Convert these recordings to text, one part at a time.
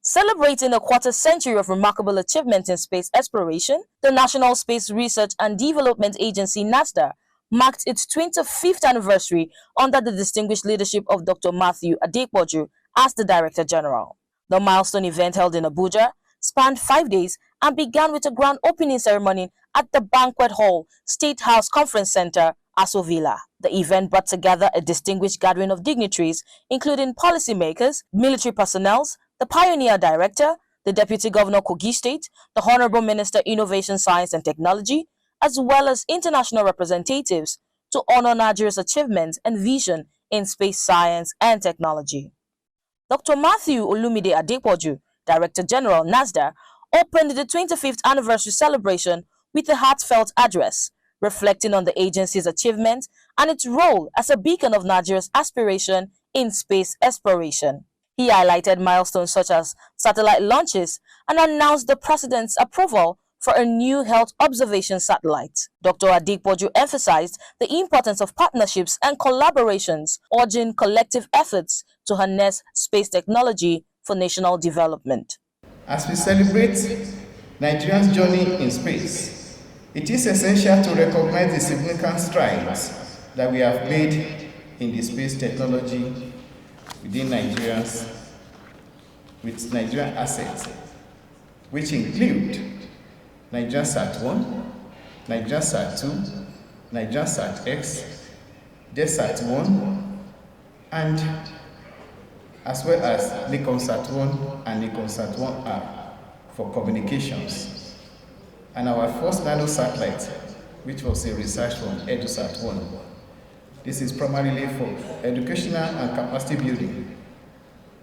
Celebrating a quarter century of remarkable achievements in space exploration, the National Space Research and Development Agency (NASRDA) marked its 25th anniversary under the distinguished leadership of Dr. Matthew Adepoju as the Director General. The milestone event held in Abuja spanned 5 days and began with a grand opening ceremony at the Banquet Hall, State House Conference Center, Aso Villa. The event brought together a distinguished gathering of dignitaries, including policymakers, military personnel, the Pioneer Director, the Deputy Governor Kogi State, the Honorable Minister Innovation, Science and Technology, as well as international representatives to honor Nigeria's achievements and vision in space science and technology. Dr. Matthew Olumide Adepoju, Director General, NASRDA, opened the 25th anniversary celebration with a heartfelt address, reflecting on the agency's achievements and its role as a beacon of Nigeria's aspiration in space exploration. He highlighted milestones such as satellite launches and announced the President's approval for a new health observation satellite. Dr. Adepoju emphasized the importance of partnerships and collaborations, urging collective efforts to harness space technology for national development. As we celebrate Nigeria's journey in space, it is essential to recognize the significant strides that we have made in the space technology within with Nigerian assets, which include NIGCOMSAT 1, NIGCOMSAT 2, NIGCOMSAT X, DESAT 1, and as well as NIGCOMSAT 1 and NIGCOMSAT 1R for communications, and our first nano satellite, which was a research from EduSat 1. This is primarily for educational and capacity building.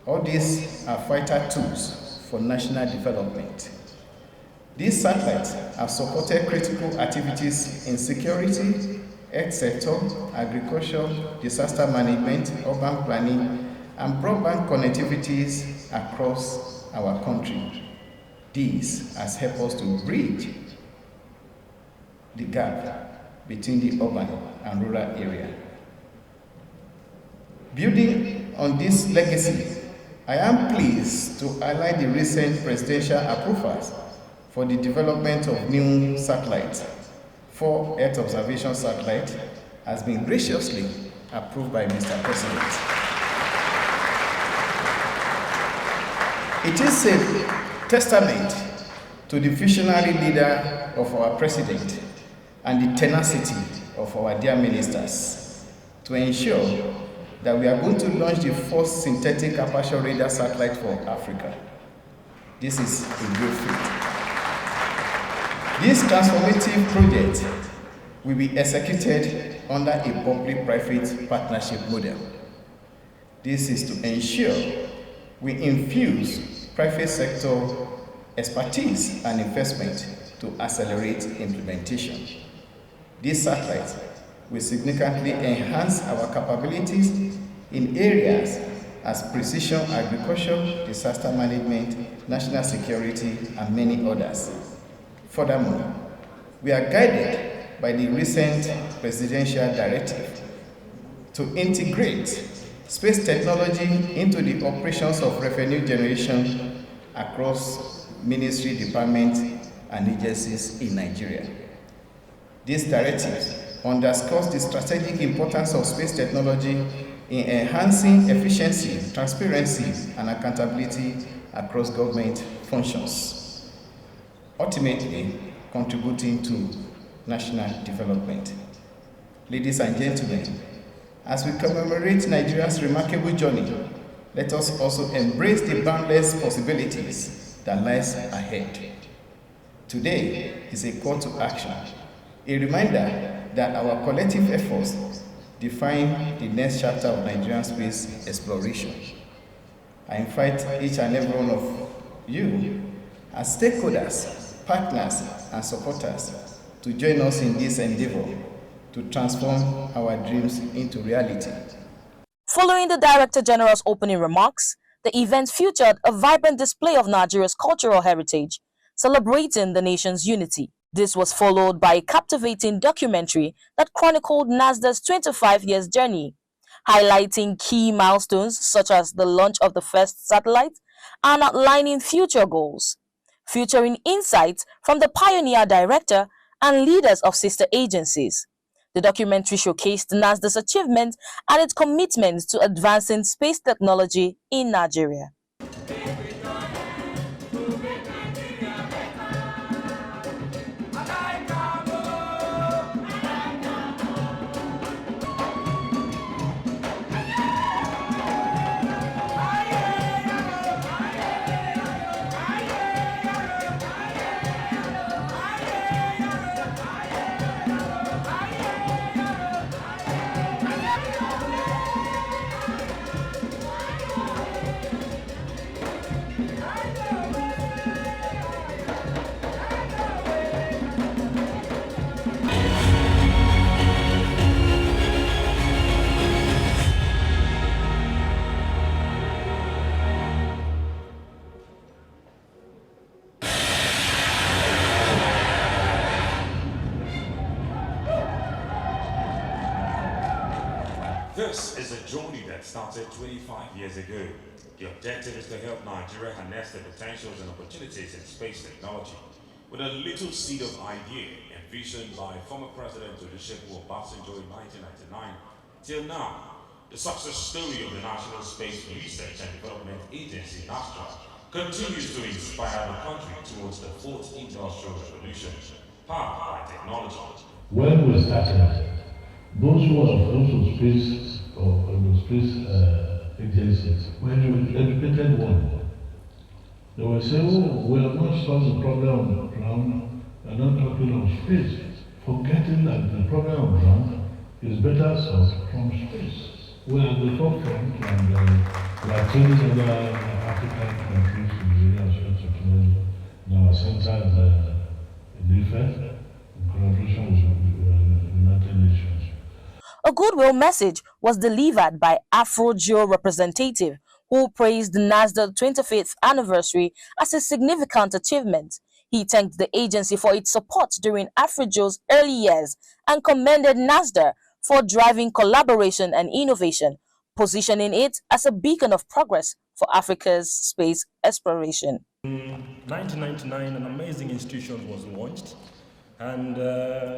All these are vital tools for national development. These satellites have supported critical activities in security, health sector, agriculture, disaster management, urban planning, and broadband connectivities across our country. This has helped us to bridge the gap between the urban and rural area. Building on this legacy, I am pleased to highlight the recent presidential approvals for the development of new satellites. 4 Earth observation satellites has been graciously approved by Mr. President. It is a testament to the visionary leader of our president and the tenacity of our dear ministers to ensure that we are going to launch the first synthetic aperture radar satellite for Africa. This is a great feat. This transformative project will be executed under a public-private partnership model. This is to ensure we infuse private sector expertise and investment to accelerate implementation. This satellite will significantly enhance our capabilities in areas as precision agriculture, disaster management, national security, and many others. Furthermore, we are guided by the recent presidential directive to integrate space technology into the operations of revenue generation across ministry, departments, and agencies in Nigeria. This directive underscores the strategic importance of space technology in enhancing efficiency, transparency, and accountability across government functions, ultimately contributing to national development. Ladies and gentlemen, as we commemorate Nigeria's remarkable journey, let us also embrace the boundless possibilities that lies ahead. Today is a call to action, a reminder that our collective efforts define the next chapter of Nigerian space exploration. I invite each and every one of you as stakeholders, partners, and supporters to join us in this endeavor to transform our dreams into reality. Following the Director General's opening remarks, the event featured a vibrant display of Nigeria's cultural heritage, celebrating the nation's unity. This was followed by a captivating documentary that chronicled NASRDA's 25 years journey, highlighting key milestones such as the launch of the first satellite and outlining future goals, featuring insights from the pioneer director and leaders of sister agencies. The documentary showcased NASDA's achievements and its commitment to advancing space technology in Nigeria. This is a journey that started 25 years ago. The objective is to help Nigeria harness the potentials and opportunities in space technology. With a little seed of idea envisioned by former President Olusegun Obasanjo in 1999, till now, the success story of the National Space Research and Development Agency, NASRDA, continues to inspire the country towards the fourth industrial revolution, powered by technology. When we started, those who are also space or space agencies were educated one. They will say, oh, we have not solved the problem on the ground, we are not talking of space, forgetting that the problem on the ground is better solved from space. We are at the forefront and we are training other African countries in the area of space technology. In our center in Ife, in collaboration with the United Nations. A goodwill message was delivered by AfroGeo representative who praised the NASDA 25th anniversary as a significant achievement. He thanked the agency for its support during AfroGeo's early years and commended NASDA for driving collaboration and innovation, positioning it as a beacon of progress for Africa's space exploration. In 1999, an amazing institution was launched, and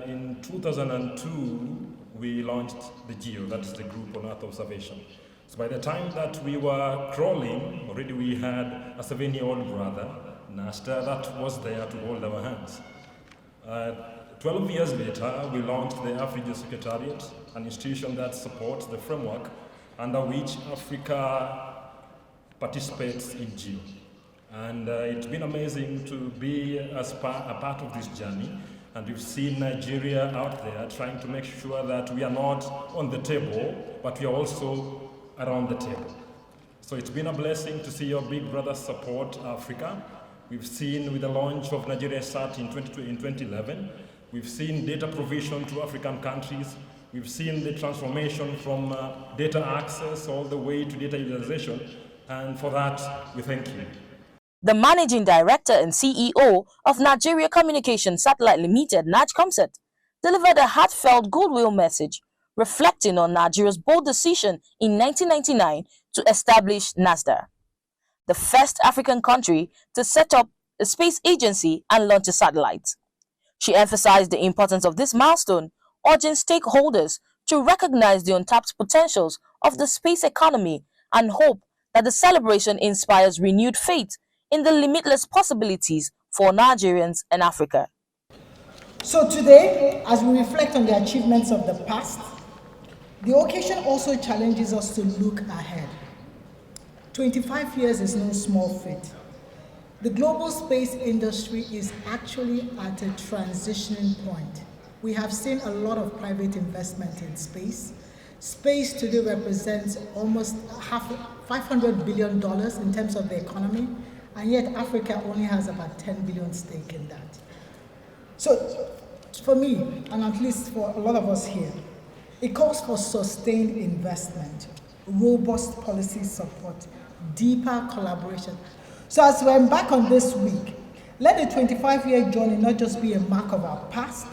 in 2002, we launched the GEO, that is the Group on Earth Observation. So by the time that we were crawling, already we had a 7-year-old brother, NASDA, that was there to hold our hands. 12 years later, we launched the AfroGeo Secretariat, an institution that supports the framework under which Africa participates in GEO. And it's been amazing to be a part of this journey. And we've seen Nigeria out there trying to make sure that we are not on the table, but we are also around the table. So it's been a blessing to see your big brothers support Africa. We've seen with the launch of NIGCOMSAT in 2011, we've seen data provision to African countries. We've seen the transformation from data access all the way to data utilization. And for that, we thank you. The managing director and CEO of Nigeria Comsat Limited, NIGCOMSAT, delivered a heartfelt goodwill message reflecting on Nigeria's bold decision in 1999 to establish NASDA, the first African country to set up a space agency and launch a satellite. She emphasized the importance of this milestone, urging stakeholders to recognize the untapped potentials of the space economy and hope that the celebration inspires renewed faith in the limitless possibilities for Nigerians and Africa. So today, as we reflect on the achievements of the past, the occasion also challenges us to look ahead. 25 years is no small feat. The global space industry is actually at a transitioning point. We have seen a lot of private investment in space. Space today represents almost $500 billion in terms of the economy, and yet Africa only has about 10 billion stake in that. So for me, and at least for a lot of us here, it calls for sustained investment, robust policy support, deeper collaboration. So as we embark on this week, let the 25-year journey not just be a mark of our past,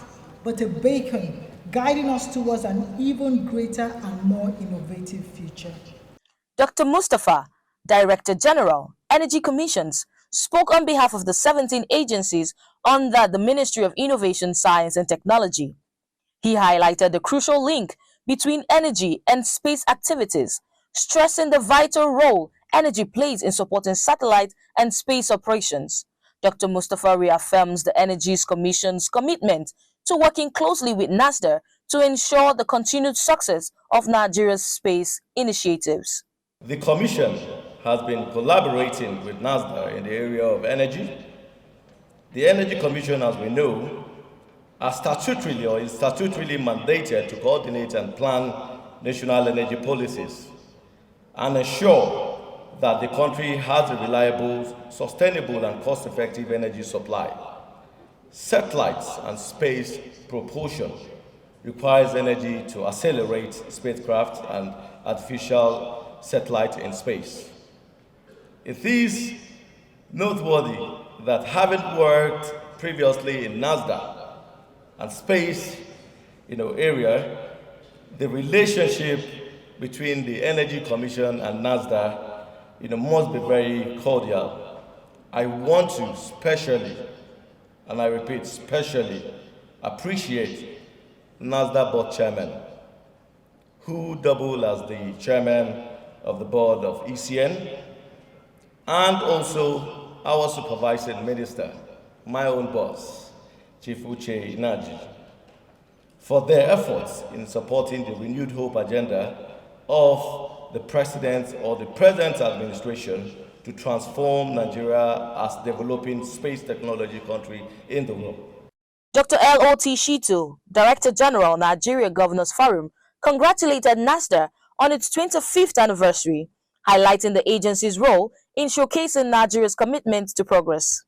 but a beacon guiding us towards an even greater and more innovative future. Dr. Mustafa, Director General, Energy Commissions, spoke on behalf of the 17 agencies under the Ministry of Innovation, Science and Technology. He highlighted the crucial link between energy and space activities, stressing the vital role energy plays in supporting satellite and space operations. Dr. Mustafa reaffirms the Energies Commission's commitment to working closely with NASRDA to ensure the continued success of Nigeria's space initiatives. The Commission has been collaborating with NASRDA in the area of energy. The Energy Commission, as we know, is statutorily mandated to coordinate and plan national energy policies and ensure that the country has a reliable, sustainable, and cost-effective energy supply. Satellites and space propulsion requires energy to accelerate spacecraft and artificial satellite in space. It is noteworthy that having worked previously in NASRDA and space area, the relationship between the Energy Commission and NASRDA must be very cordial. I want to specially, and I repeat, specially appreciate NASRDA board chairman, who doubled as the chairman of the board of ECN, and also our supervising minister, my own boss, Chief Uche Inaji, for their efforts in supporting the renewed hope agenda of the president or the present administration to transform Nigeria as developing space technology country in the world. Dr. L.O.T. Shitu, Director General, Nigeria Governors Forum, congratulated NASRDA on its 25th anniversary, highlighting the agency's role in showcasing Nigeria's commitment to progress.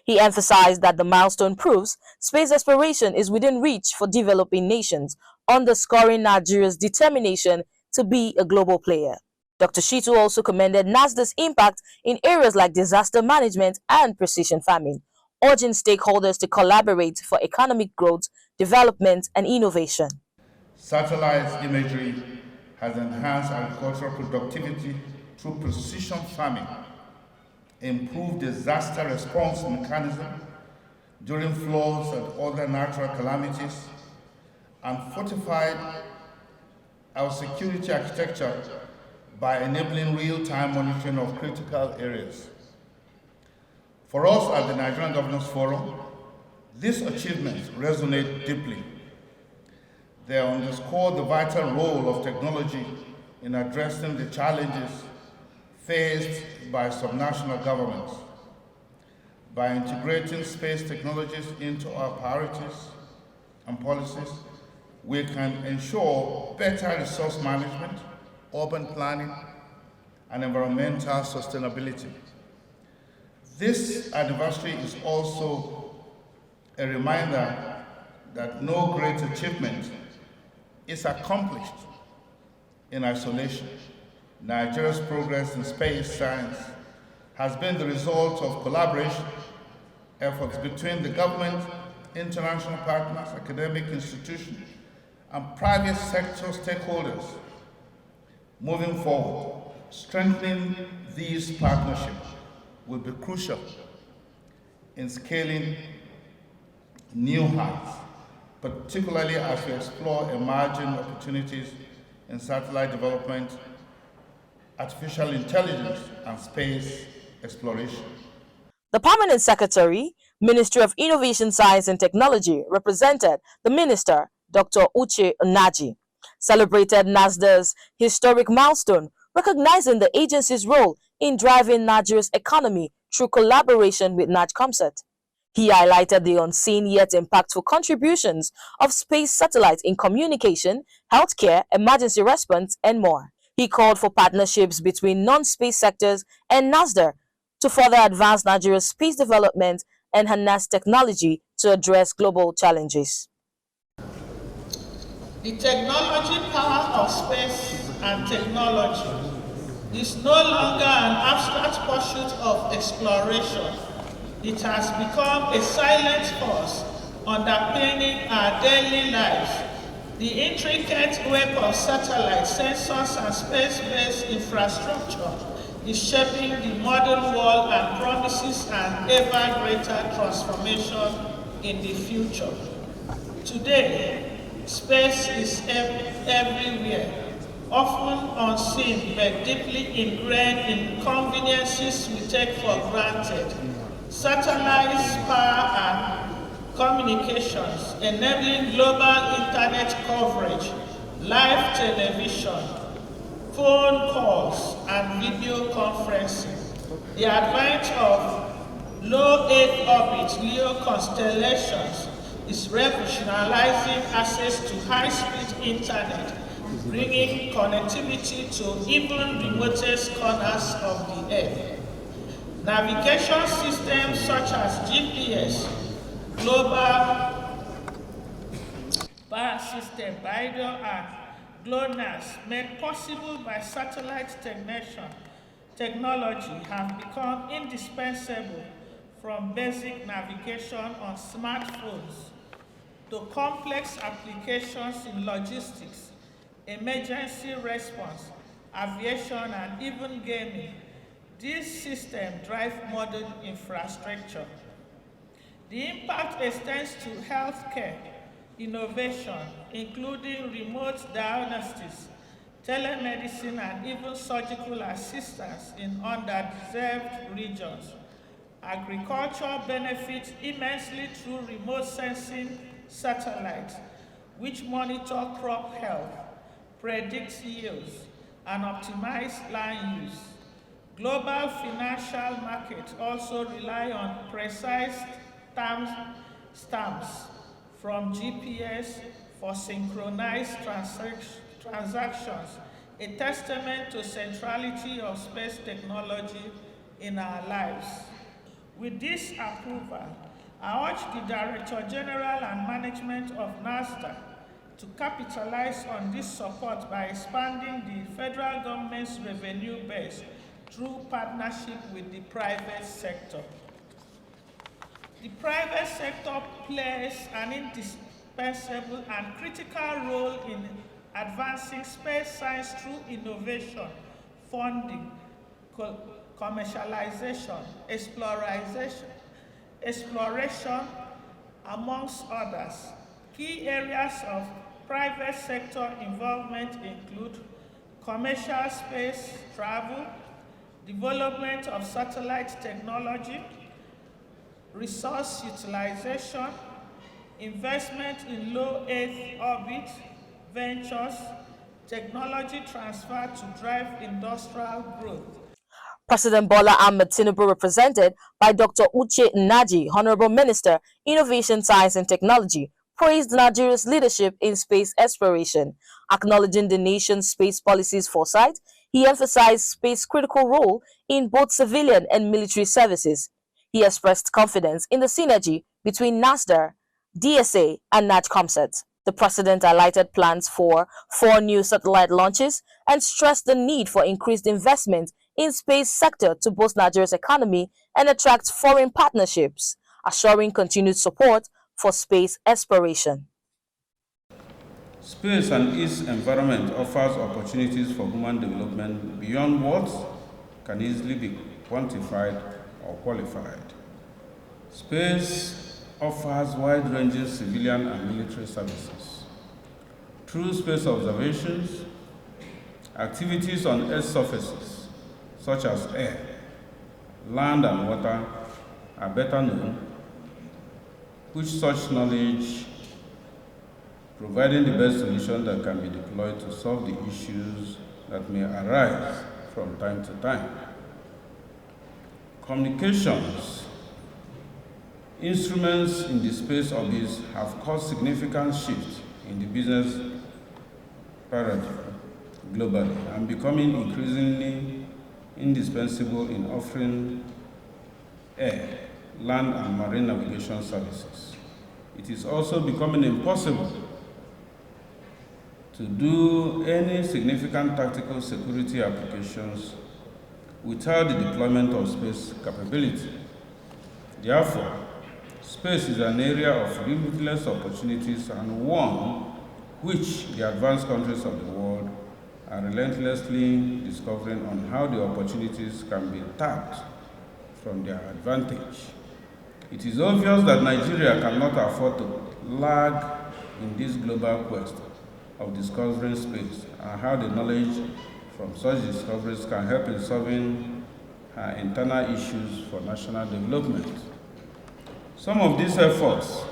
He emphasized that the milestone proves space exploration is within reach for developing nations, underscoring Nigeria's determination to be a global player. Dr. Shitu also commended NASRDA's impact in areas like disaster management and precision farming, urging stakeholders to collaborate for economic growth, development, and innovation. Satellite imagery has enhanced agricultural productivity through precision farming, improved disaster response mechanism during floods and other natural calamities, and fortified our security architecture by enabling real-time monitoring of critical areas. For us at the Nigerian Governors Forum, these achievements resonate deeply. They underscore the vital role of technology in addressing the challenges faced by subnational governments. By integrating space technologies into our priorities and policies, we can ensure better resource management, urban planning, and environmental sustainability. This anniversary is also a reminder that no great achievement is accomplished in isolation. Nigeria's progress in space science has been the result of collaboration efforts between the government, international partners, academic institutions, and private sector stakeholders. Moving forward, strengthening these partnerships will be crucial in scaling new heights, particularly as we explore emerging opportunities in satellite development, artificial intelligence, and space exploration. The Permanent Secretary, Ministry of Innovation, Science and Technology, represented the Minister, Dr. Uche Inaji, celebrated NASRDA's historic milestone, recognizing the agency's role in driving Nigeria's economy through collaboration with NIGCOMSAT. He highlighted the unseen yet impactful contributions of space satellites in communication, healthcare, emergency response, and more. He called for partnerships between non-space sectors and NASRDA to further advance Nigeria's space development and harness technology to address global challenges. The technology power of space and technology is no longer an abstract pursuit of exploration. It has become a silent force underpinning our daily lives. The intricate web of satellites, sensors, and space-based infrastructure is shaping the modern world and promises an ever greater transformation in the future. Today, space is everywhere, often unseen but deeply ingrained in conveniences we take for granted. Satellites, power, and communications, enabling global internet coverage, live television, phone calls, and video conferencing. The advent of low Earth orbit LEO constellations is revolutionizing access to high-speed internet, bringing connectivity to even remotest corners of the Earth. Navigation systems such as GPS, global bar system, BIDO, and GLONASS, made possible by satellite technology, have become indispensable, from basic navigation on smartphones to complex applications in logistics, emergency response, aviation, and even gaming. These systems drive modern infrastructure. The impact extends to healthcare innovation, including remote diagnostics, telemedicine, and even surgical assistance in underserved regions. Agriculture benefits immensely through remote sensing satellites, which monitor crop health, predict yields, and optimize land use. Global financial markets also rely on precise timestamps from GPS for synchronized transactions, a testament to centrality of space technology in our lives. With this approval, I urge the Director General and Management of NASRDA to capitalize on this support by expanding the federal government's revenue base through partnership with the private sector. The private sector plays an indispensable and critical role in advancing space science through innovation, funding, commercialization, exploration, amongst others. Key areas of private sector involvement include commercial space travel, development of satellite technology, resource utilization, investment in low Earth orbit ventures, technology transfer to drive industrial growth. President Bola Ahmed Tinubu, represented by Dr. Uche Nnaji, Honorable Minister, Innovation, Science and Technology, praised Nigeria's leadership in space exploration. Acknowledging the nation's space policy's foresight, he emphasized space's critical role in both civilian and military services. He expressed confidence in the synergy between NASRDA, DSA, and NIGCOMSAT. The president highlighted plans for 4 new satellite launches and stressed the need for increased investment in space sector to boost Nigeria's economy and attract foreign partnerships, assuring continued support for space exploration. Space and its environment offers opportunities for human development beyond what can easily be quantified or qualified. Space offers wide-ranging civilian and military services. Through space observations, activities on Earth's surfaces, such as air, land, and water, are better known, which such knowledge providing the best solution that can be deployed to solve the issues that may arise from time to time. Communications instruments in the space orbits have caused significant shifts in the business paradigm globally and becoming increasingly indispensable in offering air, land, and marine navigation services. It is also becoming impossible to do any significant tactical security applications without the deployment of space capability. Therefore, space is an area of limitless opportunities and one which the advanced countries of the world are relentlessly discovering on how the opportunities can be tapped from their advantage. It is obvious that Nigeria cannot afford to lag in this global quest of discovering space and how the knowledge from such discoveries can help in solving her internal issues for national development. Some of these efforts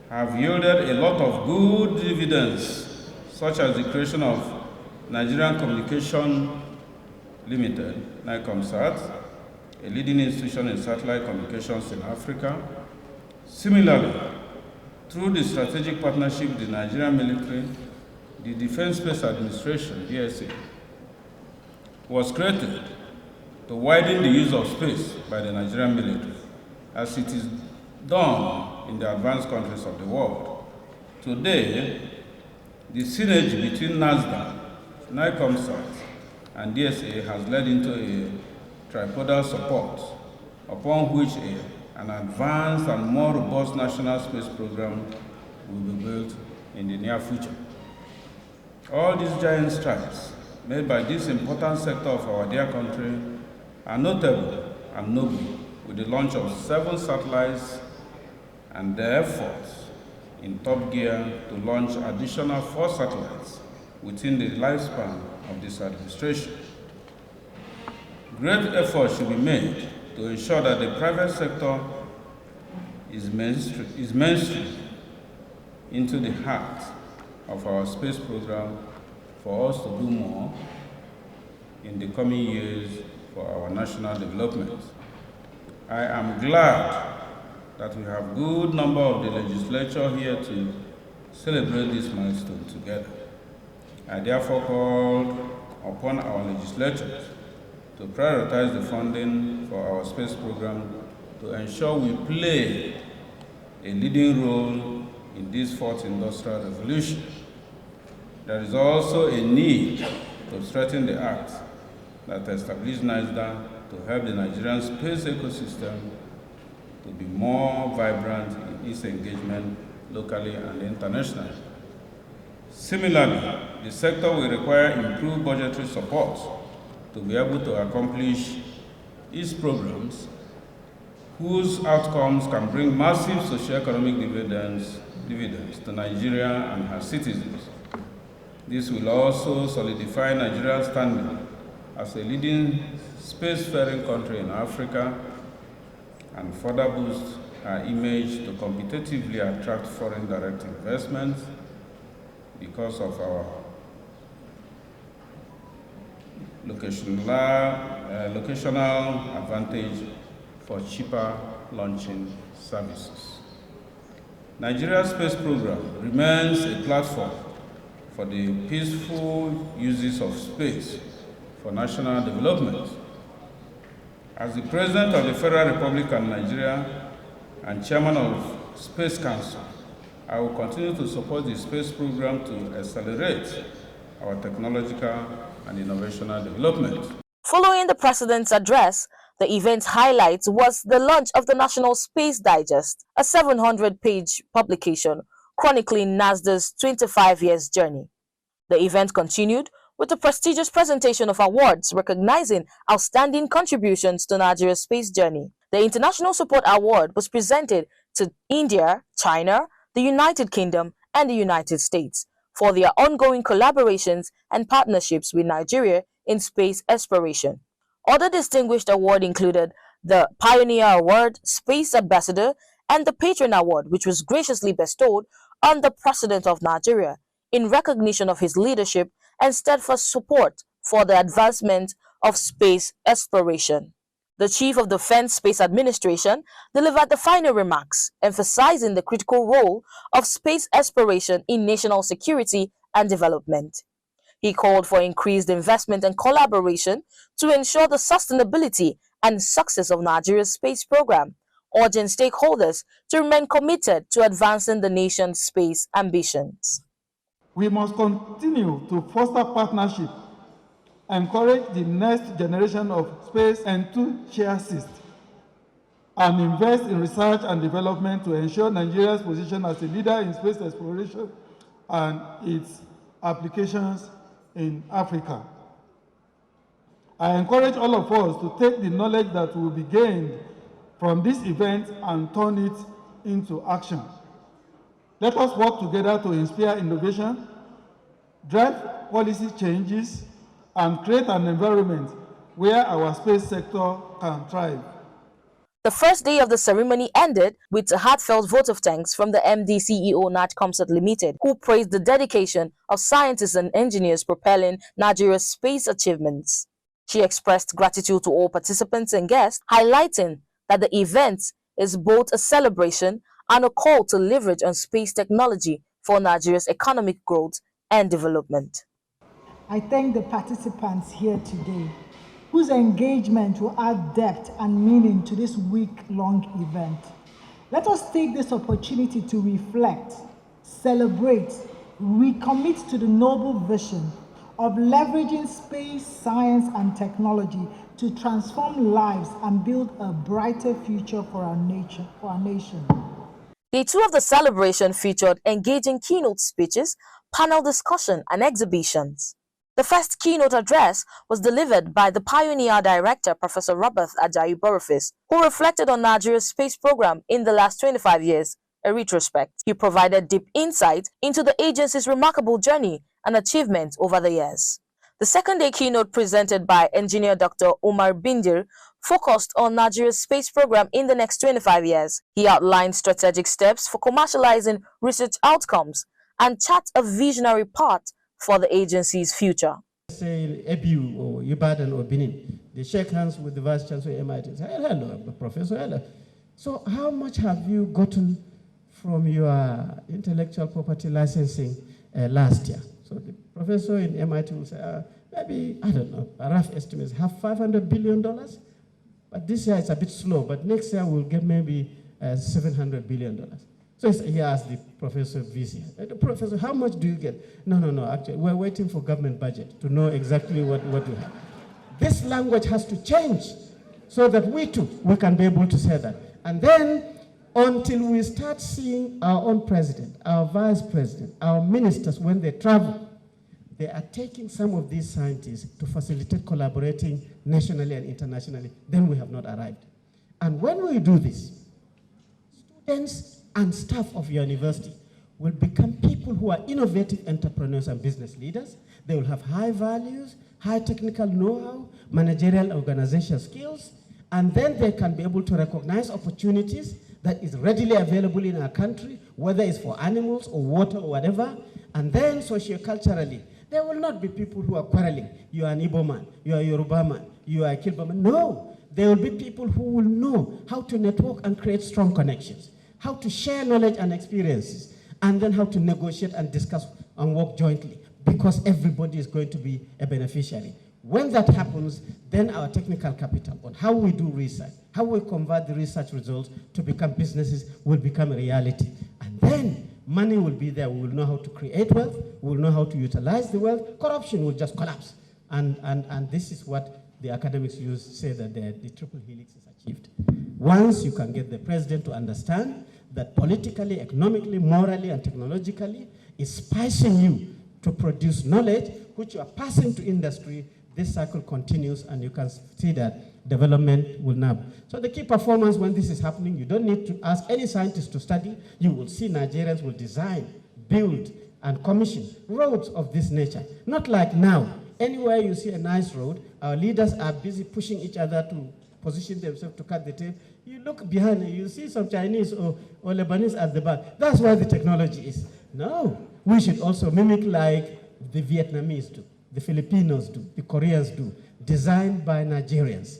have yielded a lot of good dividends, such as the creation of Nigerian Communication Limited, NIGCOMSAT, a leading institution in satellite communications in Africa. Similarly, through the strategic partnership with the Nigerian military, the Defense Space Administration, DSA, was created to widen the use of space by the Nigerian military, as it is done in the advanced countries of the world. Today, the synergy between NASRDA, NIGCOMSAT, and DSA has led into a tripodal support upon which an advanced and more robust national space program will be built in the near future. All these giant strides made by this important sector of our dear country are notable and noble, with the launch of 7 satellites and the efforts in top gear to launch additional 4 satellites within the lifespan of this administration. Great efforts should be made to ensure that the private sector is mainstream into the heart of our space program for us to do more in the coming years for our national development. I am glad that we have a good number of the legislature here to celebrate this milestone together. I therefore called upon our legislatures to prioritize the funding for our space program to ensure we play a leading role in this 4th industrial revolution. There is also a need to strengthen the act that established NASRDA to help the Nigerian space ecosystem to be more vibrant in its engagement locally and internationally. Similarly, the sector will require improved budgetary support to be able to accomplish its programs, whose outcomes can bring massive socio-economic dividends to Nigeria and her citizens. This will also solidify Nigeria's standing as a leading spacefaring country in Africa and further boost our image to competitively attract foreign direct investments because of our locational advantage for cheaper launching services. Nigeria's space program remains a platform for the peaceful uses of space for national development. As the President of the Federal Republic of Nigeria and Chairman of Space Council, I will continue to support the space program to accelerate our technological and innovational development. Following the President's address, the event's highlight was the launch of the National Space Digest, a 700-page publication chronicling NASRDA's 25 years journey. The event continued with a prestigious presentation of awards recognizing outstanding contributions to Nigeria's space journey. The International Support Award was presented to India, China, the United Kingdom, and the United States for their ongoing collaborations and partnerships with Nigeria in space exploration. Other distinguished awards included the Pioneer Award, Space Ambassador, and the Patron Award, which was graciously bestowed on the President of Nigeria in recognition of his leadership and steadfast support for the advancement of space exploration. The Chief of Defense Space Administration delivered the final remarks, emphasizing the critical role of space exploration in national security and development. He called for increased investment and collaboration to ensure the sustainability and success of Nigeria's space program, urging stakeholders to remain committed to advancing the nation's space ambitions. We must continue to foster partnership, encourage the next generation of space enthusiasts, and invest in research and development to ensure Nigeria's position as a leader in space exploration and its applications in Africa. I encourage all of us to take the knowledge that will be gained from this event and turn it into action. Let us work together to inspire innovation, drive policy changes, and create an environment where our space sector can thrive. The first day of the ceremony ended with a heartfelt vote of thanks from the MD CEO NIGCOMSAT Limited, who praised the dedication of scientists and engineers propelling Nigeria's space achievements. She expressed gratitude to all participants and guests, highlighting that the event is both a celebration and a call to leverage on space technology for Nigeria's economic growth and development. I thank the participants here today, whose engagement will add depth and meaning to this week-long event. Let us take this opportunity to reflect, celebrate, recommit to the noble vision of leveraging space, science, and technology to transform lives and build a brighter future for our nation. Day 2 of the celebration featured engaging keynote speeches, panel discussion, and exhibitions. The first keynote address was delivered by the Pioneer Director, Professor Robert Ajayi Boniface, who reflected on Nigeria's space program in the last 25 years, a retrospect. He provided deep insight into the agency's remarkable journey and achievements over the years. The second day keynote presented by Engineer Dr. Umar Bindir focused on Nigeria's space program in the next 25 years. He outlined strategic steps for commercializing research outcomes and charted a visionary path for the agency's future. Say EBU or Ibadan or Benin, they shake hands with the Vice Chancellor of MIT and say, hello, Professor, hello. So how much have you gotten from your intellectual property licensing last year? So the professor in MIT will say, maybe, I don't know, a rough estimate is $500 billion. But this year it's a bit slow, but next year we'll get maybe $700 billion. So he asked the professor VC, Professor, how much do you get? No, actually, we're waiting for government budget to know exactly what we have. This language has to change so that we can be able to say that. And then, until we start seeing our own president, our vice president, our ministers, when they travel, they are taking some of these scientists to facilitate collaborating nationally and internationally, then we have not arrived. And when we do this, students and staff of your university will become people who are innovative entrepreneurs and business leaders. They will have high values, high technical know-how, managerial organizational skills, and then they can be able to recognize opportunities that is readily available in our country, whether it's for animals or water or whatever. And then socioculturally, there will not be people who are quarreling. You are an Igbo man, you are a Yoruba man, you are a Kilba man. No, there will be people who will know how to network and create strong connections, how to share knowledge and experiences, and then how to negotiate and discuss and work jointly, because everybody is going to be a beneficiary. When that happens, then our technical capital on how we do research, how we convert the research results to become businesses will become a reality. And then money will be there. We will know how to create wealth. We will know how to utilize the wealth. Corruption will just collapse. And this is what the academics say that the triple helix is achieved. Once you can get the president to understand that politically, economically, morally, and technologically is spicing you to produce knowledge, which you are passing to industry, this cycle continues, and you can see that development will now. So the key performance when this is happening, you don't need to ask any scientist to study. You will see Nigerians will design, build, and commission roads of this nature. Not like now. Anywhere you see a nice road, our leaders are busy pushing each other to position themselves to cut the tape. You look behind, you see some Chinese or Lebanese at the back. That's where the technology is. No, we should also mimic like the Vietnamese do, the Filipinos do, the Koreans do. Designed by Nigerians,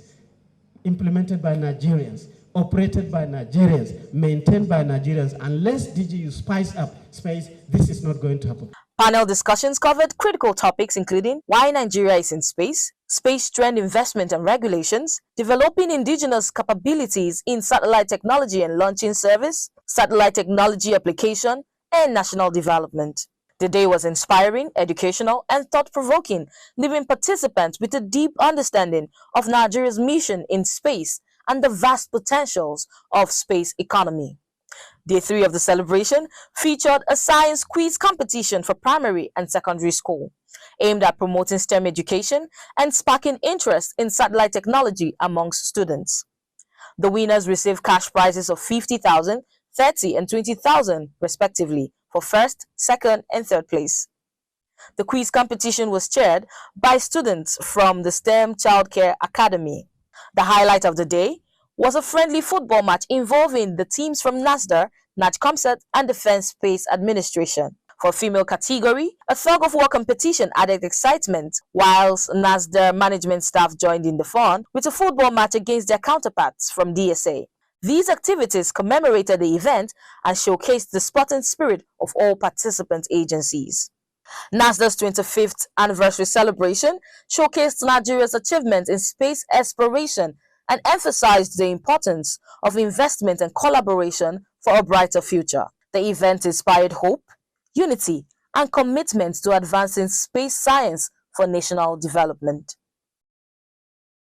implemented by Nigerians, operated by Nigerians, maintained by Nigerians. Unless DGU spice up space, this is not going to happen. Panel discussions covered critical topics including why Nigeria is in space, space trend investment and regulations, developing indigenous capabilities in satellite technology and launching service, satellite technology application, and national development. The day was inspiring, educational, and thought-provoking, leaving participants with a deep understanding of Nigeria's mission in space and the vast potentials of space economy. Day 3 of the celebration featured a science quiz competition for primary and secondary school. aimed at promoting STEM education and sparking interest in satellite technology amongst students. The winners received cash prizes of 50,000, 30 and 20,000 respectively for first, second and third place. The quiz competition was chaired by students from the STEM Childcare Academy. The highlight of the day was a friendly football match involving the teams from NASRDA, NIGCOMSAT and Defense Space Administration. For female category, a tug-of-war competition added excitement, whilst NASRDA management staff joined in the fun with a football match against their counterparts from DSA. These activities commemorated the event and showcased the sporting spirit of all participant agencies. NASRDA's 25th anniversary celebration showcased Nigeria's achievements in space exploration and emphasized the importance of investment and collaboration for a brighter future. The event inspired hope, unity, and commitment to advancing space science for national development.